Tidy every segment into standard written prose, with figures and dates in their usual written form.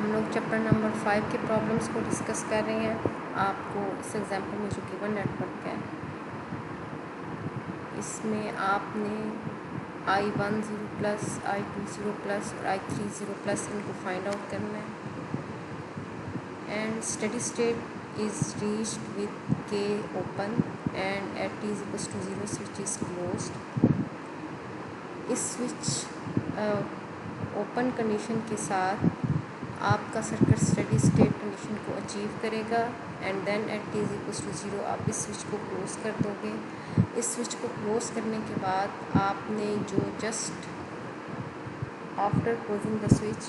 हम लोग chapter number 5 के प्रॉब्लम्स को डिस्कस कर रहे हैं। आपको इस एग्जाम्पल में जो गिवन नेटवर्क है इसमें आपने I10 प्लस I20 प्लस और I30 प्लस इनको फाइंड आउट करना है। And steady state is reached with K open and at t = 0 switch is closed. इस स्विच ओपन कंडीशन के साथ आपका सर्किट स्टेडी स्टेट कंडीशन को अचीव करेगा एंड देन एट t = 0 आप इस स्विच को क्लोज़ कर दोगे। इस स्विच को क्लोज़ करने के बाद आपने जो just after closing the switch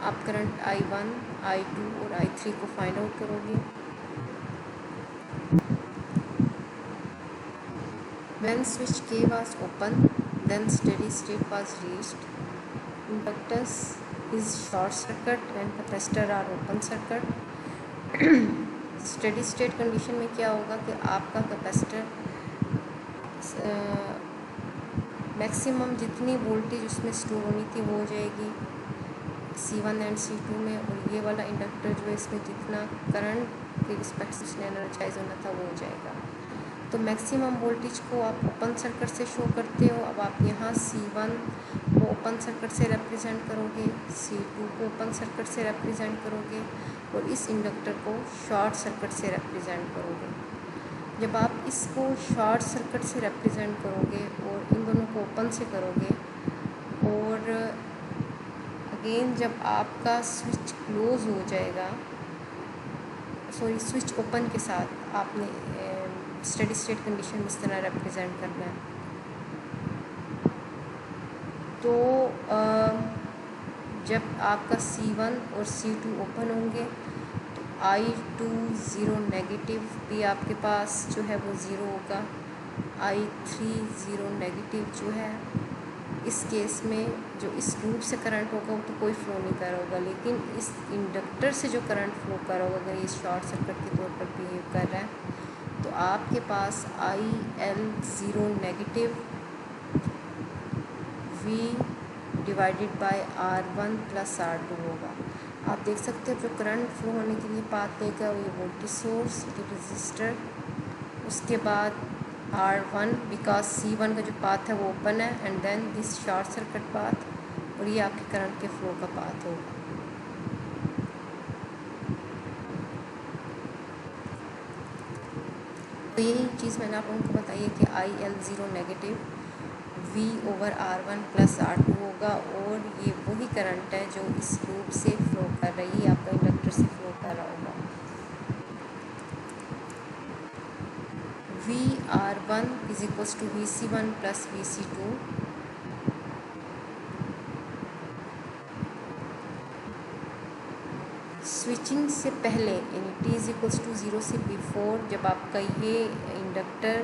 आप करंट I1, I2 और I3 को फाइंड आउट करोगे। When switch K was open, then steady state was reached. Inductors is short circuit and capacitor are open circuit. Steady state condition में क्या होगा कि आपका capacitor maximum जितनी वोल्टेज उसमें स्टोर होनी थी वो हो जाएगी C1 एंड C2 में, और ये वाला इंडक्टर जो है इसमें जितना करंट के रिस्पेक्ट से उसने एनर्जाइज होना था वो हो जाएगा। तो मैक्सिमम वोल्टेज को आप ओपन सर्किट से शो करते हो। अब आप यहाँ C1 को ओपन सर्किट से रिप्रेजेंट करोगे, C2 को ओपन सर्किट से रिप्रेजेंट करोगे और इस इंडक्टर को शॉर्ट सर्किट से रिप्रेजेंट करोगे। जब आप इसको शॉर्ट सर्किट से रिप्रेजेंट करोगे और इन दोनों को ओपन से करोगे और अगेन जब आपका स्विच क्लोज हो जाएगा, सॉरी स्विच ओपन के साथ आपने स्टेडी स्टेट कंडीशन इस तरह रिप्रेजेंट करना है। तो जब आपका C1 और C2 ओपन होंगे तो I20 नेगेटिव भी आपके पास जो है वो ज़ीरो होगा। I30 नेगेटिव जो है इस केस में जो इस लूप से करंट होगा वो तो कोई फ्लो नहीं कर रहा होगा, लेकिन इस इंडक्टर से जो करंट फ्लो कर रहा होगा, अगर ये शॉर्ट सर्किट के तौर पर बिहेव कर रहा है तो आपके पास IL0 negative V divided by R1 plus R2 होगा। आप देख सकते हो जो करंट फ्लो होने के लिए पाथ देगा वो वोल्टेज सोर्स, ये रजिस्टर, उसके बाद R1 बिकॉज C1 का जो पाथ है वो ओपन है and then this short circuit path, और ये आपके करंट के फ्लो का पाथ होगा। तो यही चीज़ मैंने आप लोगों को बताई है कि IL0 negative V/R1 plus R2 होगा, और ये वही करंट है जो इस लूप से फ्लो कर रही है, आपका इंडक्टर से फ्लो कर रहा होगा। VR1 = VC1 plus VC2। Switching से पहले यानी t = 0 से बिफोर जब आपका ये inductor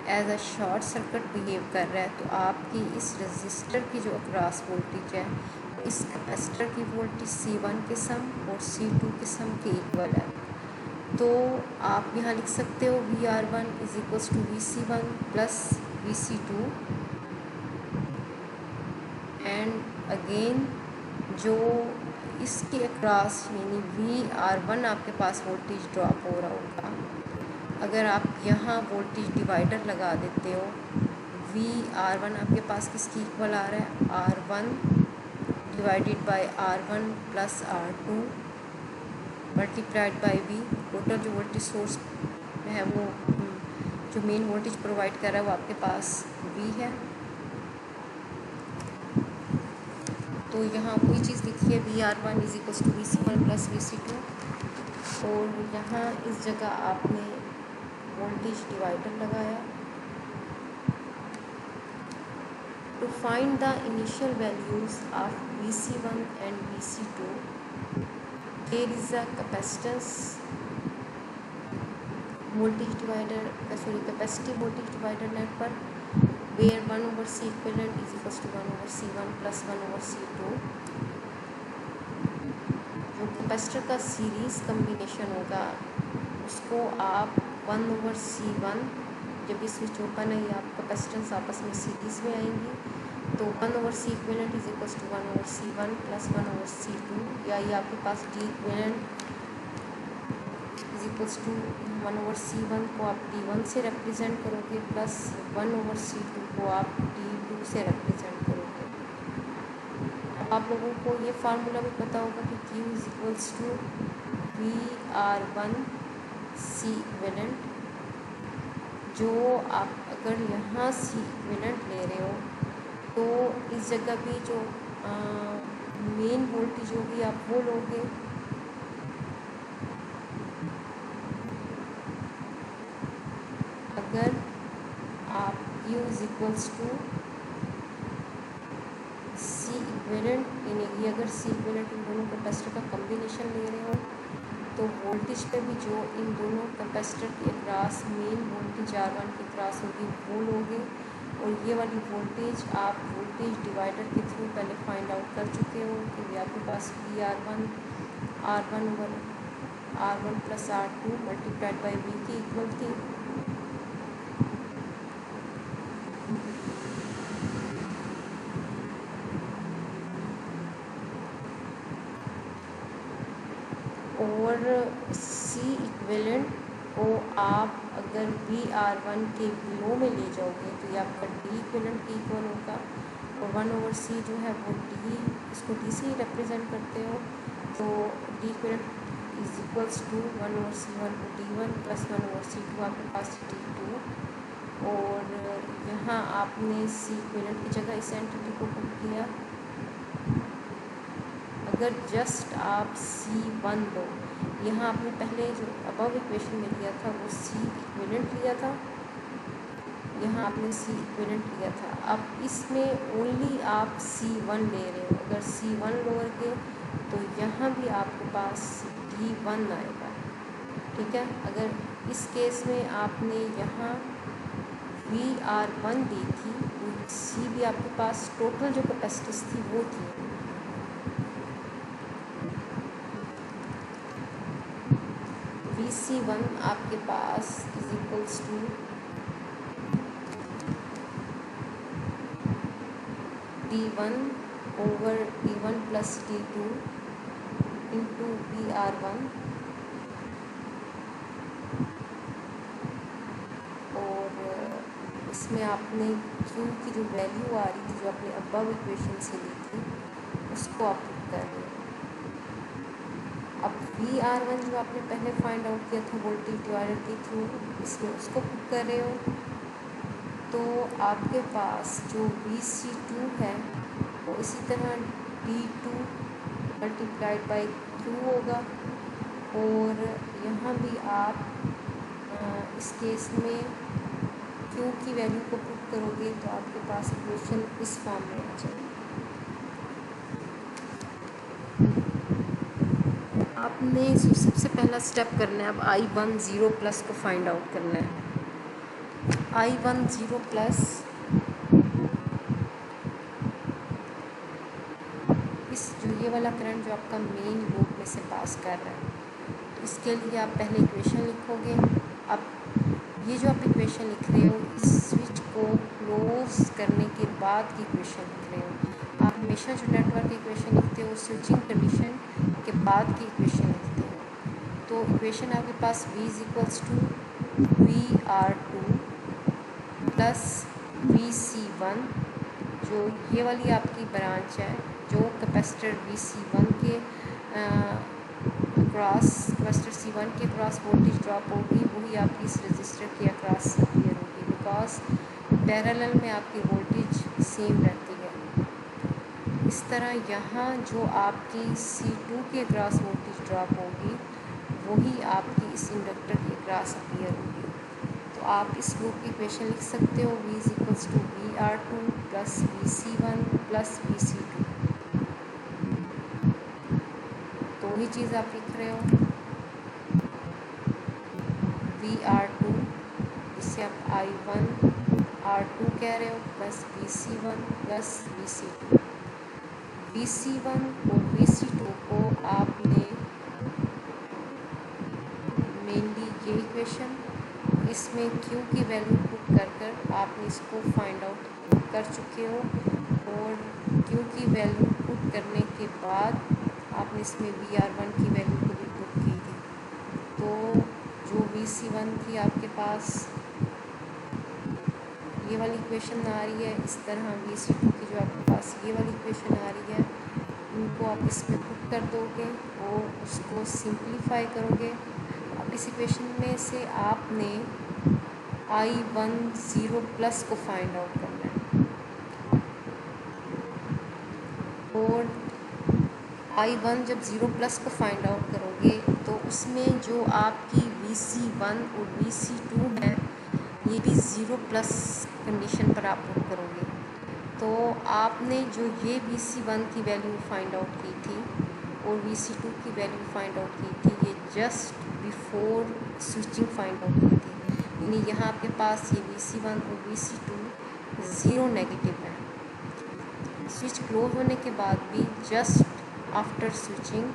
as a short circuit behave कर रहा है तो आपकी इस रजिस्टर की जो अक्रॉस वोल्टेज है इस कैपेसिटर की वोल्टेज C1 के सम और C2 के सम के इक्वल है। तो आप यहाँ लिख सकते हो VR1 = VC1 plus VC2 and again जो इसके अक्रॉस यानी VR1 आपके पास वोल्टेज ड्रॉप हो रहा होगा, अगर आप यहाँ वोल्टेज डिवाइडर लगा देते हो, VR1 आपके पास किसकी इक्वल आ रहा है, R1 divided by R1 plus R2 multiplied by V। Total जो वोल्टेज सोर्स है वो जो मेन वोल्टेज प्रोवाइड कर रहा है वो आपके पास V है। तो यहाँ वही चीज़ लिखी है VR1 = VC1 प्लस VC2, और यहाँ इस जगह आपने वोल्टेज डिवाइडर लगाया। To find the initial values of VC1 and VC2 there is a capacitance voltage divider capacitive voltage divider network where 1/C equivalent is equals to 1/C1 plus 1/C2। जो capacitor का series combination होगा उसको आप 1/C1, जब ये switch open है ये आप कैपेसिटेंस आपस में सीरीज़ में आएंगी तो 1/C equivalent is equals to 1/C1 plus 1/C2, या ये आपके पास D equivalent is equals to 1/C1 को आप D1 से रिप्रेजेंट करोगे प्लस 1/C2 को आप D2 से रिप्रेजेंट करोगे। आप लोगों को ये फार्मूला भी पता होगा कि Q is equals to VR1C equivalent, जो आप अगर यहाँ C इक्विवेलेंट ले रहे हो तो इस जगह भी जो मेन वोल्टेज होगी आप वो लोगे, अगर आप Q is equals to C equivalent यानी कि अगर C इक्विवेलेंट इन दोनों कैपेसिटर का कम्बिनेशन ले रहे हो तो वोल्टेज पे भी जो इन दोनों कैपेसिटर के अक्रॉस मेन वोल्टेज R1 के अक्रॉस होगी वो लोगे, और ये वाली वोल्टेज आप वोल्टेज डिवाइडर के थ्रू पहले फाइंड आउट कर चुके हो कि आपके पास R1 plus R2 multiplied by V की इक्वल थी। और C इक्विवेलेंट को आप अगर VR1 के बिलो में ले जाओगे तो ये आपका D इक्विवेलेंट के इक्वल होगा, और 1/C जो है वो D, इसको D से ही रिप्रेजेंट करते हो, तो D equivalent is equals to 1/C1 को D1 प्लस 1/C2 आपके पास D2, और यहाँ आपने C इक्विवेलेंट की जगह इस एंटिटी को पुट किया। अगर जस्ट आप C1 लो, यहाँ आपने पहले जो अबव इक्वेशन में लिया था वो C इक्विवेलेंट लिया था, यहाँ आपने C इक्विवेलेंट लिया था, अब इसमें ओनली आप C1 ले रहे हो। अगर C1 लोगे तो यहाँ भी आपके पास D1 आएगा, ठीक है। अगर इस केस में आपने यहाँ VR1 दी थी तो C भी आपके पास टोटल जो कैपेसिटेंस थी वो थी, VC1 आपके पास is equals to D1 over D1 plus D2 into VR1, और इसमें आपने Q की जो वैल्यू आ रही थी जो आपने अबव इक्वेशन से ली थी उसको आप पुट कर रहे हो। अब VR1 जो आपने पहले फाइंड आउट किया था वोल्टेज डिवाइडर के थ्रू, इसमें उसको पुट कर रहे हो, तो आपके पास जो VC2 है वो इसी तरह D2 मल्टीप्लाइड बाई Q होगा, और यहाँ भी आप इस केस में Q की वैल्यू को पुट करोगे तो आपके पास इक्वेशन इस फॉर्म में आ जाएगी। आपने सबसे पहला स्टेप करना है, अब I1 0 प्लस को फाइंड आउट करना है। I1 0 प्लस इस जो ये वाला करंट जो आपका मेन लूप में से पास कर रहा है, तो इसके लिए आप पहले इक्वेशन लिखोगे। अब ये जो आप इक्वेशन लिख रहे हो इस स्विच को क्लोज करने के बाद की इक्वेशन लिख रहे हो। आप हमेशा जो नेटवर्क इक्वेशन लिखते हो स्विचिंग कंडीशन के बाद की इक्वेशन लिखते हो। तो इक्वेशन आपके पास V is equals to VR2 plus VC1, जो ये वाली आपकी ब्रांच है, जो कैपेसिटर VC1 के क्रॉस कैपेसिटर C1 के क्रॉस वोल्टेज ड्रॉप होगी वही आपकी इस रजिस्टर के अक्रॉस अपीयर होगी, बिकॉज पैरेलल में आपकी वोल्टेज सेम रहती है। इस तरह यहाँ जो आपकी C2 के अक्रॉस वोल्टेज ड्रॉप होगी वही आपकी इस इंडक्टर के अक्रॉस अपीयर होगी। तो आप इस लूप की इक्वेशन लिख सकते हो V is equals to VR2 plus VC1 plus VC2, तो वही चीज़ आप लिख रहे हो VR2 जिससे आप I1 R2 कह रहे हो plus VC1 plus VC2। VC1 और VC2 को आपने मेनली ये इक्वेशन, इसमें Q की वैल्यू पुट कर आपने इसको फाइंड आउट कर चुके हो, और Q की वैल्यू पुट करने के बाद आपने इसमें VR1 की वैल्यू को भी पुट की थी। तो जो VC1 थी आपके पास ये वाली इक्वेशन आ रही है, इस तरह VC2 की जो आपके पास ये वाली इक्वेशन आ रही है, उनको आप इसमें पुट कर दोगे और उसको सिंप्लीफाई करोगे। अब इस इक्वेशन में से आपने I10 प्लस को फाइंड आउट करना है और I1 जब 0 प्लस को फाइंड आउट करोगे तो उसमें जो आपकी VC1 और VC2 है ये भी 0 प्लस कंडीशन पर आप पुट करोगे। तो आपने जो ये VC1 की वैल्यू फाइंड आउट की थी और VC2 की वैल्यू फाइंड आउट की थी, ये just before switching find out की थी। यानी यहाँ आपके पास ये VC1 और VC2 ज़ीरो नेगेटिव है। स्विच क्लोज होने के बाद भी जस्ट आफ्टर स्विचिंग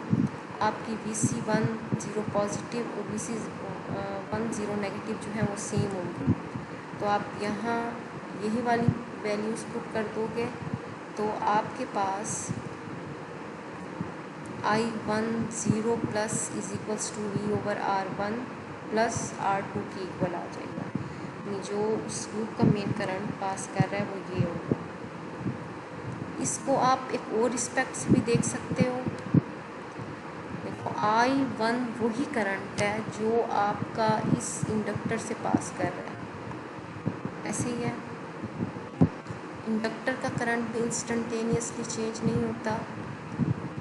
आपकी VC1 ज़ीरो पॉजिटिव और VC1 ज़ीरो नेगेटिव जो है वो सेम होंगी। तो आप यहाँ यही वाली वैल्यूज़ पुट कर दोगे तो आपके पास I10 plus is equals to V/R1 plus R2 की इक्वल आ जाएगा। यानी जो उस लूप का मेन करंट पास कर रहा है वो ये होगा। इसको आप एक और रिस्पेक्ट से भी देख सकते हो। देखो I1 वही करंट है जो आपका इस इंडक्टर से पास कर रहा है, ऐसे ही है। इंडक्टर का करंट भी इंस्टेंटेनियसली चेंज नहीं होता,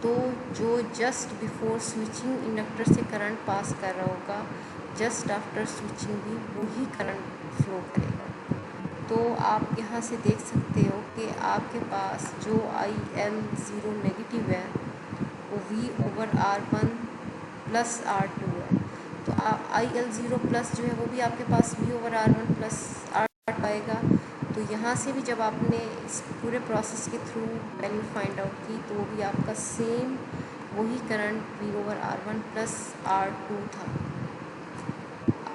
तो जो जस्ट बिफोर स्विचिंग इंडक्टर से करंट पास कर रहा होगा, जस्ट आफ्टर स्विचिंग भी वही करंट फ्लो करेगा। तो आप यहाँ से देख सकते हो कि आपके पास जो IL0 नेगेटिव है वो V/R1 प्लस R2 है। तो IL0 प्लस जो है वो भी आपके पास V/R1 प्लस R2 आएगा। तो यहाँ से भी जब आपने इस पूरे प्रोसेस के थ्रू वैल्यू फाइंड आउट की तो वो भी आपका सेम वही करंट V/R1 प्लस R2 था।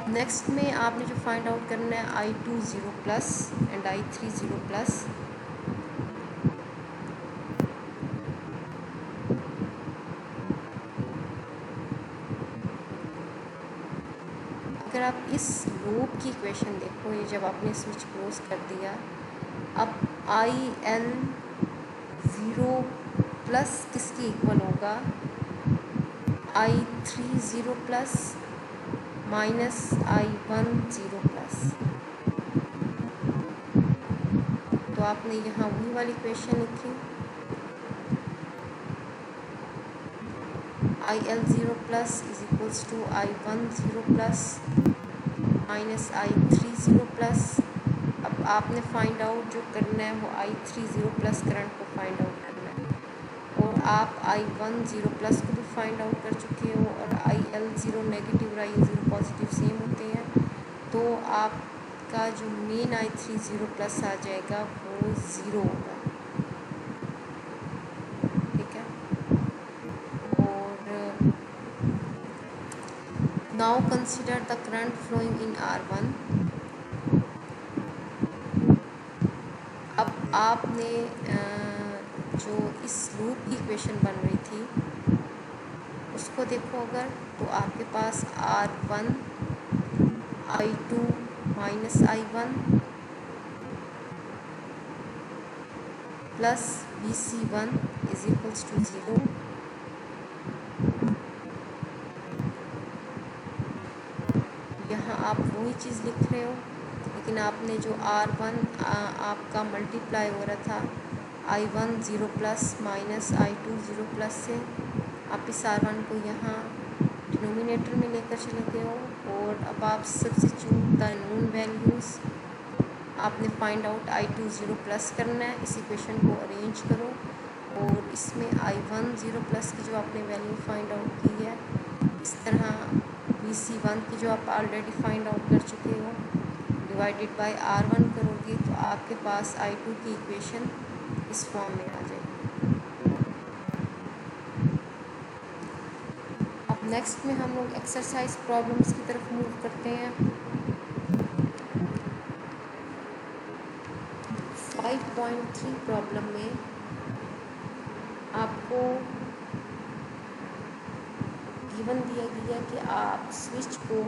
नेक्स्ट में आपने जो फाइंड आउट करना है I2 0 plus and I3 0 plus. अगर आप इस लूप की इक्वेशन देखो, ये जब आपने स्विच क्लोज कर दिया, अब IL0 प्लस किसकी इक्वल होगा, I3 0 plus minus I1 0 plus. तो आपने यहाँ वही वाली इक्वेशन लिखी, IL0 plus is equals to I1 0 plus minus I3 0 plus. अब आपने फाइंड आउट जो करना है वो I3 0 प्लस करंट को फाइंड आउट करना है और आप I1 0 प्लस को भी फाइंड आउट कर चुके हो और IL0 नेगेटिव और IL0 पॉजिटिव सेम होते हैं। तो आपका जो मेन I3 0 प्लस आ जाएगा वो 0 होगा, ठीक है। और now consider the current flowing in R1। अब आपने जो इस लूप की इक्वेशन बन रही थी उसको देखो अगर, तो आपके पास R1 I2 minus I1 plus VC1 is equals to 0। यहाँ आप वही चीज़ लिख रहे हो, लेकिन आपने जो R1 आपका मल्टीप्लाई हो रहा था I1 0 plus minus I2 0 plus से, आप इस R1 को यहाँ डिनोमिनेटर में लेकर चले गए हो और अब आप सब्स्टिट्यूट द नोन वैल्यूज़ आपने फाइंड आउट I2 0 प्लस करना है। इस इक्वेशन को अरेंज करो और इसमें I1 0 प्लस की जो आपने वैल्यू फाइंड आउट की है, इस तरह VC1 की जो आप ऑलरेडी फाइंड आउट कर चुके हो डिवाइडेड बाय R1 करोगे तो आपके पास I2 की इक्वेशन इस फॉर्म में आ जाएगी। अब नेक्स्ट में हम लोग एक्सरसाइज प्रॉब्लम्स की तरफ मूव करते हैं। 6.3 प्रॉब्लम में आपको गिवन दिया गया कि आप स्विच को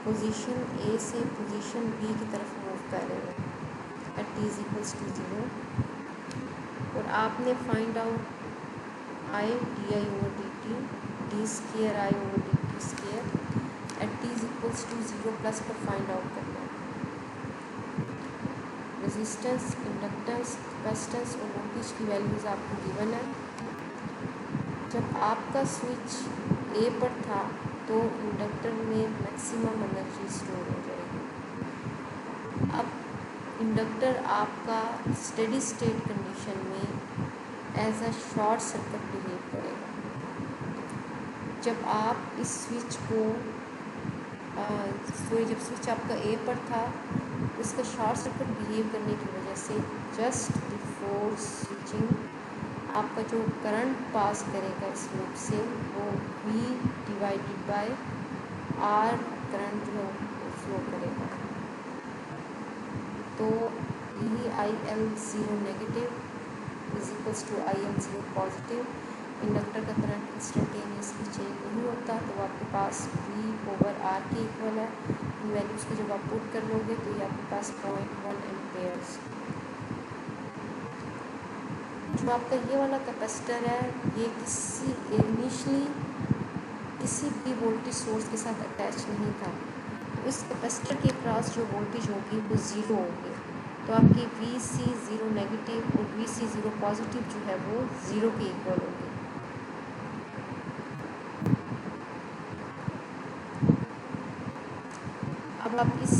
पोजीशन ए से पोजीशन बी की तरफ मूव कर रहे हैं एट t इक्वल्स टू 0 और आपने find out I D I over D T D square I over D T square at t equals to 0 plus पर फाइंड आउट करना है। रेजिस्टेंस, इंडक्टेंस, कैपेसिटेंस और वोल्टेज की वैल्यूज़ आपको given है। जब आपका स्विच ए पर था तो इंडक्टर में मैक्सिमम एनर्जी स्टोर हो जाएगी। अब इंडक्टर आपका स्टेडी स्टेट कंडीशन में as a short circuit behave करेगा। जब आप इस स्विच को जब स्विच आपका ए पर था इसका शॉर्ट सर्किट बिहेव करने की वजह से जस्ट बिफोर स्विचिंग आपका जो करंट पास करेगा इस लूप से वो V divided by R current जो फ्लो करेगा। तो IL0 negative is equals to IL0 positive. Inductor का करंट इंस्टेंटेनियसली चेंज नहीं होता तो आपके पास V ओवर R के इक्वल है। इन वैल्यूज़ को जब आप पुट कर लोगे तो ये आपके पास 0.1 एम्पेयर्स। जो आपका ये वाला कैपेसिटर है ये इनिशियली किसी भी वोल्टेज सोर्स के साथ अटैच नहीं था। तो इस कैपेसिटर के पास जो वोल्टेज होगी वो ज़ीरो होगी। तो आपकी VC0 नेगेटिव और VC0 पॉजिटिव जो है वो ज़ीरो के इक्वल होगी। अब आप इस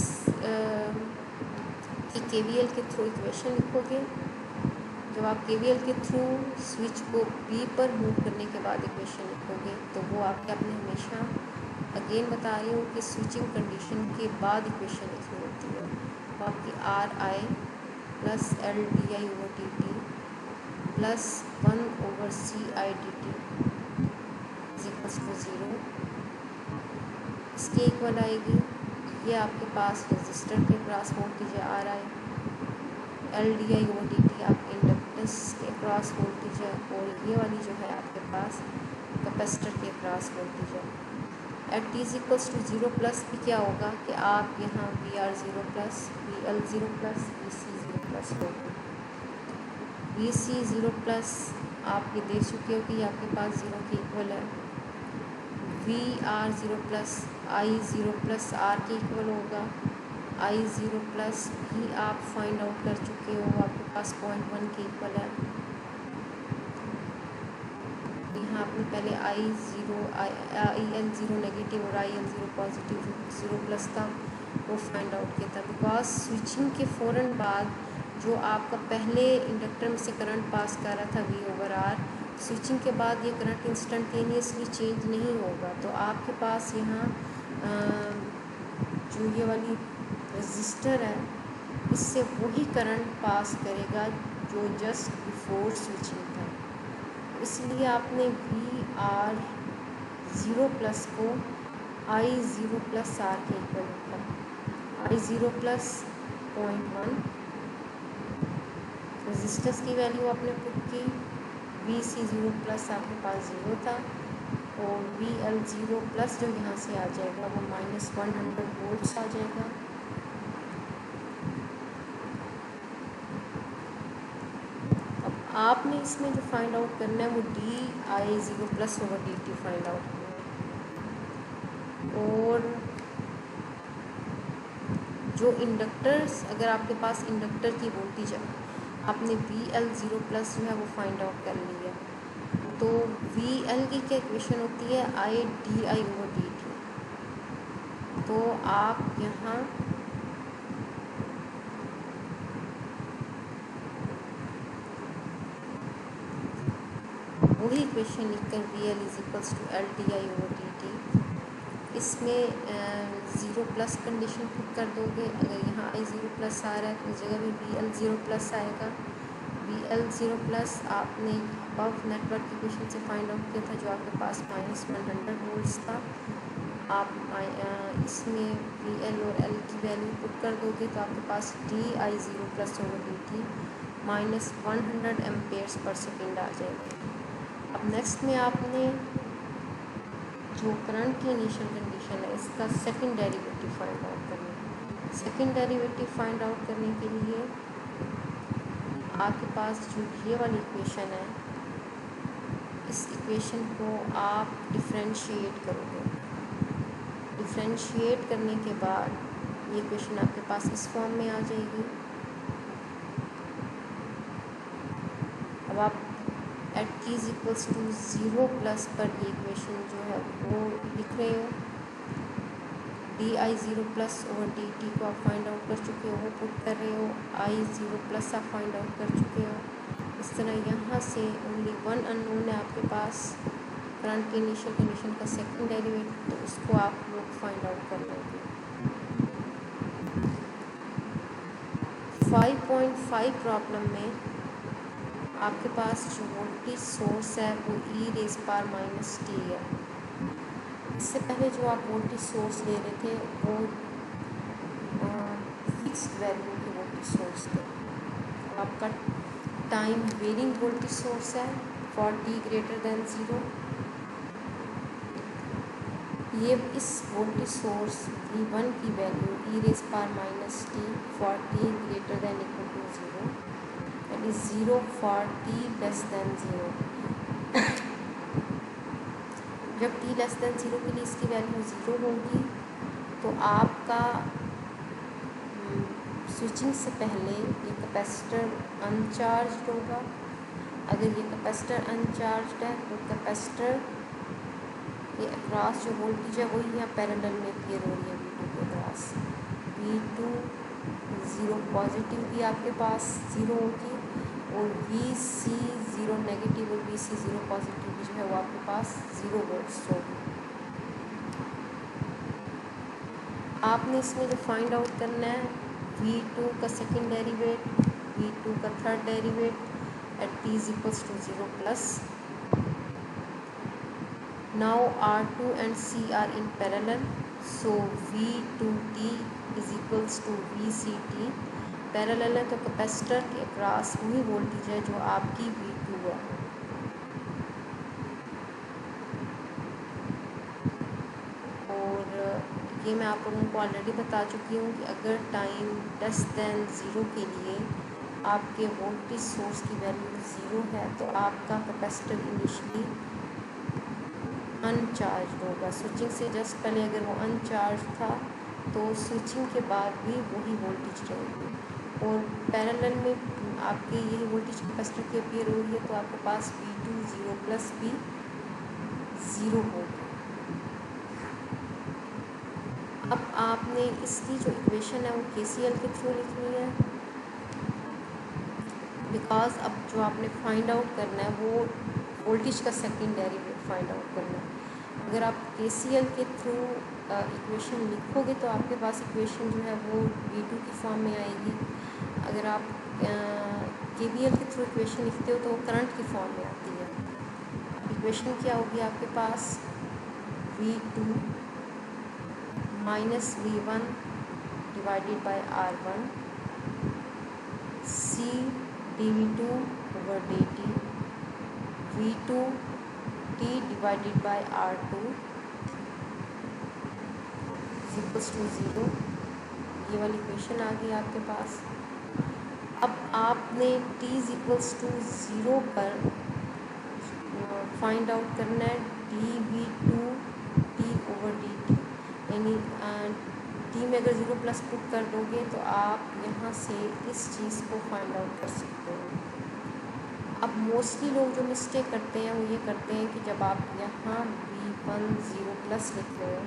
KVL के थ्रू इक्वेशन लिखोगे। जब आप KVL के थ्रू स्विच को B पर मूव करने के बाद इक्वेशन लिखोगे तो वो आपके अपने हमेशा अगेन बता रही हूँ कि स्विचिंग कंडीशन के बाद इक्वेशन लिखनी होती है। तो आपकी RI plus LDI over DT plus 1 over CI DT is equals to 0 इसके इक्वल आएगी। ये आपके पास रेजिस्टर के क्रॉस वोल्टेज है RI, LDI ओवर DT आपके इंडक्टेंस के क्रॉस वोल्टेज है और ये वाली जो है आपके पास कैपेसिटर के क्रॉस वोल्टेज है। At t equals to 0 plus भी क्या होगा कि आप यहाँ VR0 plus VL0 plus VC0 plus होगा। VC0 प्लस आप ये देख चुके हो कि ये आपके पास 0 के इक्वल है। VR0 plus I0 plus R के इक्वल होगा। I0 प्लस भी आप फाइंड आउट कर चुके हो आपके पास 0.1 के इक्वल है। यहाँ आपने पहले IL0 नेगेटिव और IL0 पॉजिटिव 0 प्लस था वो फाइंड आउट किया था। बिकॉज स्विचिंग के फ़ौरन बाद जो आपका पहले इंडक्टर में से करंट पास कर रहा था V ओवर R, स्विचिंग के बाद ये करंट इंस्टेंटेनियसली चेंज नहीं होगा। तो आपके पास यहाँ जो ये वाली रेजिस्टर है इससे वही करंट पास करेगा जो जस्ट बिफोर स्विचिंग था। इसलिए आपने VR0 प्लस को I0 प्लस R के इक्वल लिखा। I0 प्लस 0.1 रेजिस्टेंस की वैल्यू आपने पुट की। VC0 प्लस आपके पास 0 था और VL0 प्लस जो यहाँ से आ जाएगा वो -100 वोल्ट्स आ जाएगा। अब आपने इसमें जो फाइंड आउट करना है वो DI0 plus over DT find out करना है। और जो इंडक्टर्स अगर आपके पास इंडक्टर की वोल्टेज है आपने VL0 प्लस जो है वो फाइंड आउट कर ली है। तो VL की क्या इक्वेशन होती है IDI ओवर DT। तो आप यहाँ वही इक्वेशन लिखकर VL is equals to LDI over DT इसमें 0 प्लस कंडीशन पुट कर दोगे। अगर यहाँ I0 प्लस आ रहा है तो इस जगह भी VL0 प्लस आएगा। VL0 प्लस आपने अबव नेटवर्क इक्वेशन से फाइंड आउट किया था जो आपके पास -100 वोल्ट्स था। आप इसमें वी एल और एल की वैल्यू पुट कर दोगे तो आपके पास di0 plus over dt minus 100 Ampere's पर सेकेंड आ जाएगा। अब नेक्स्ट में आपने जो करंट की इनिशियल कंडीशन है इसका सेकंड डेरिवेटिव फाइंड आउट करना है। सेकंड डेरिवेटिव फाइंड आउट करने के लिए आपके पास जो ये वाली इक्वेशन है, इस इक्वेशन को आप डिफरेंशिएट करोगे। डिफरेंशिएट करने के बाद ये इक्वेशन आपके पास इस फॉर्म में आ जाएगी। अब आप at t is equals to 0 plus पर ये इक्वेशन जो है वो लिख रहे हो। di0 प्लस ओवर dt को आप फाइंड आउट कर चुके हो, वो पुट कर रहे हो। i0 प्लस आप फाइंड आउट कर चुके हो। इस तरह यहाँ से ओनली वन अननोन है आपके पास, करंट की इनिशियल कंडीशन का सेकंड डेरिवेटिव, तो उसको आप लोग फाइंड आउट कर लोगे। 5.5 प्रॉब्लम में आपके पास जो वोल्टेज सोर्स है वो e⁻⁻t है। इससे पहले जो आप वोल्टेज सोर्स ले रहे थे वो फिक्स्ड वैल्यू के वोल्टेज सोर्स थे। आपका टाइम वेरिंग वोल्टेज सोर्स है फॉर t ग्रेटर देन 0। ये इस वोल्टेज सोर्स V1 की value e⁻⁻t for t greater than equal to 0 and is 0 for t less than 0। जब t लेस देन 0 के लिए इसकी वैल्यू 0 होगी तो आपका स्विचिंग से पहले ये कैपेसिटर अनचार्ज होगा। अगर ये कैपेसिटर अनचार्ज है तो कैपेसिटर ये अक्रॉस जो वोल्टेज है वही यहाँ पैरेलल में क्लियर हो रही है V2 के अक्रॉस। V2 0 पॉजिटिव भी आपके पास 0 होगी और VC 0 नेगेटिव और VC 0 पॉजिटिव भी जो है वो आपके पास 0 वोल्ट्स होगी। आपने इसमें जो फाइंड आउट करना है V2 का सेकेंड डेरिवेट, V2 का third derivative at t is equals to 0 plus. Now R2 and C are in parallel, so V2t is equals to VCT। Parallel है तो कैपेसिटर के अक्रॉस वही वोल्टेज है जो आपकी V2 है। और ये मैं आप लोगों को ऑलरेडी बता चुकी हूँ कि अगर टाइम लेस देन 0 के लिए आपके वोल्टेज सोर्स की वैल्यू 0 है तो आपका कैपेसिटर इनिशियली अनचार्ज होगा। स्विचिंग से जस्ट पहले अगर वो अनचार्ज था तो स्विचिंग के बाद भी वही वोल्टेज रहेगी और पैरेलल में आपकी यही वोल्टेज कैपेसिटर की अपीयर हो रही है तो आपके पास V2 0 प्लस भी 0 होगी। अब आपने इसकी जो इक्वेशन है वो KCL के थ्रू लिखनी है, बिकॉज अब जो आपने फाइंड आउट करना है वो वोल्टेज का सेकंड डेरिवेटिव फाइंड आउट करना है। अगर आप KCL के थ्रू इक्वेशन लिखोगे तो आपके पास इक्वेशन जो है वो V2 की फॉर्म में आएगी। अगर आप KVL के थ्रू इक्वेशन लिखते हो तो वो करंट की फॉर्म में आती है। इक्वेशन क्या होगी आपके पास V2 minus V1 divided by R1 C dV2 over dt V2 t divided by R2 equals to 0। ये वाली इक्वेशन आ गई आपके पास। अब आपने t इक्वल्स टू 0 पर फाइंड आउट करना है dV2 t ओवर dt, यानी t में अगर 0 प्लस पुट कर दोगे तो आप यहाँ से इस चीज़ को फाइंड आउट कर सकते हो। अब मोस्टली लोग जो मिस्टेक करते हैं वो ये करते हैं कि जब आप यहाँ V1 0 प्लस लिख रहे हो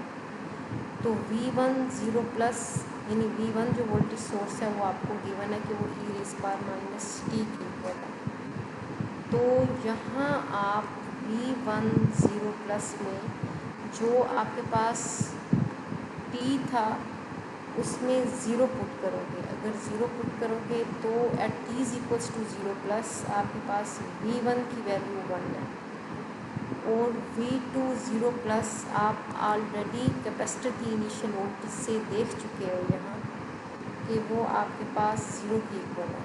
तो V1 0 प्लस यानी V1 जो वोल्टेज सोर्स है वो आपको गिवन है कि वो e⁻⁻t की इक्वल है। तो यहाँ आप V1 0 प्लस में जो आपके पास t था उसमें 0 पुट करोगे। अगर 0 पुट करोगे तो at t is equals to 0 plus आपके पास V1 की वैल्यू 1 है। और V2 0 प्लस आप ऑलरेडी कैपेसिटर की इनिशियल वोल्टेज से देख चुके हो यहाँ कि वो आपके पास 0 की इक्वल है।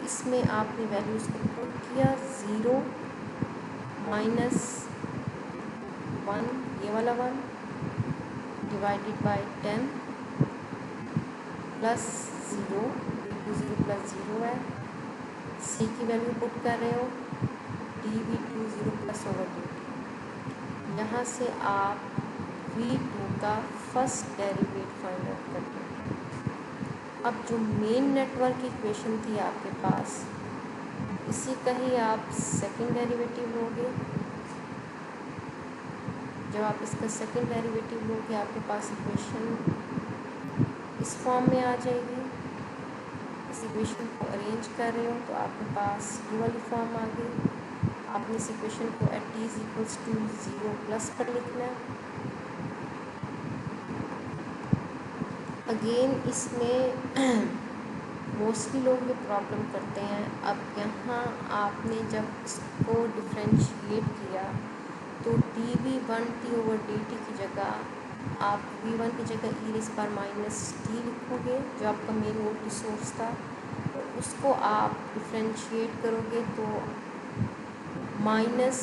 इसमें आपने वैल्यूज़ को पुट किया 0 माइनस 1 ये वाला 1 डिवाइडेड बाय 10 प्लस 0 0 प्लस 0 है। सी की वैल्यू पुट कर रहे हो dV2 0 प्लस ओवर dt। यहाँ से आप V2 का फर्स्ट डेरिवेटिव फाइंड आउट करते हैं। अब जो मेन नेटवर्क इक्वेशन थी आपके पास, इसी का ही आप सेकंड डेरिवेटिव लोगे। जब आप इसका सेकंड डेरिवेटिव लोगे आपके पास इक्वेशन इस फॉर्म में आ जाएगी। इस इक्वेशन को अरेंज कर रहे हो तो आपके पास ये वाली फॉर्म आ गई। आपने इस इक्वेशन को एट t = 0 प्लस पर लिखना है। अगेन इसमें मोस्टली लोग ये प्रॉब्लम करते हैं। अब यहाँ आपने जब इसको डिफ्रेंशिएट किया तो dV1t/dt की जगह आप V1 की जगह e⁻t लिखोगे जो आपका मेन वोल्टेज सोर्स था। तो उसको आप डिफ्रेंशिएट करोगे तो माइनस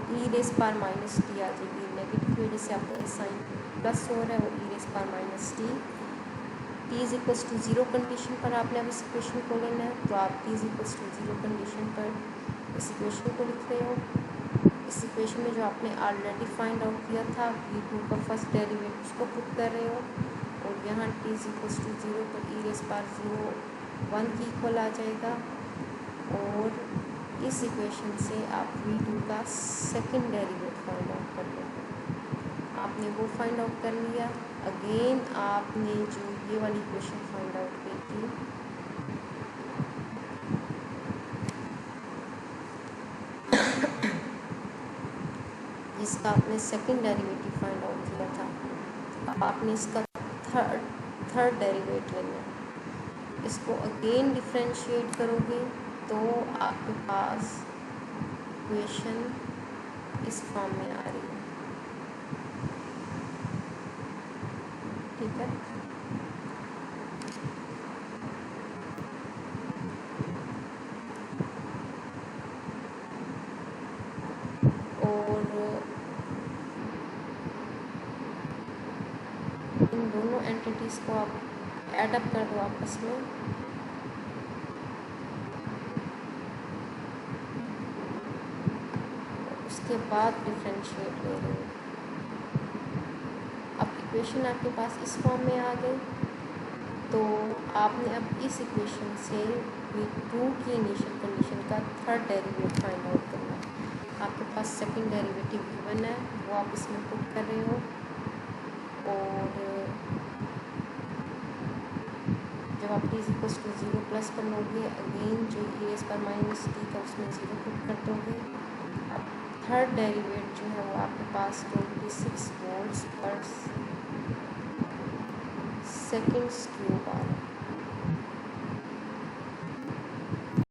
e⁻t आ जाएगी। नेगेटिव की वजह से आपका साइन प्लस हो रहा है और e⁻t t 0 कंडीशन पर आपने अब इस इक्वेशन को लेना है। तो आप t 0 कंडीशन पर इस इक्वेशन को लिख रहे हो। इस इक्वेशन में जो आपने ऑलरेडी फाइंड आउट किया था V2 का फर्स्ट डेरिवेटिव उसको पुट कर रहे हो और यहाँ t 0 पर e⁻0 1 की इक्वल आ जाएगा। और इस इक्वेशन से आप V2 का सेकंड डेरिवेटिव फाइंड आउट कर लोगे। आपने वो फाइंड आउट कर लिया। अगेन आपने जो ये वाली इक्वेशन फाइंड आउट की थी जिसका आपने सेकंड डेरिवेटिव फाइंड आउट किया था, अब आपने इसका थर्ड डेरिवेटिव लेना है। इसको अगेन डिफ्रेंशिएट करोगे तो आपके पास इक्वेशन इस फॉर्म में आ रही है। ठीक है। और इन दोनों एंटिटीज़ को आप ऐड अप कर दो आपस में। उसके बाद डिफ्रेंशिएट ले रहे हो। अब इक्वेशन आपके पास इस फॉर्म में आ गई। तो आपने अब इस इक्वेशन से V2 की इनिशियल कंडीशन का थर्ड डेरिवेटिव फाइंड आउट करना है। आपके पास सेकंड डेरिवेटिव गिवन है वो आप इसमें पुट कर रहे हो। और जब आप t 0 प्लस पर लोगे अगेन जो e⁻t था उसमें 0 पुट कर दोगे। अब थर्ड डेरिवेटिव जो है वो आपके पास 26 वोल्ट्स पर सेकेंड क्यूब आ रहा है।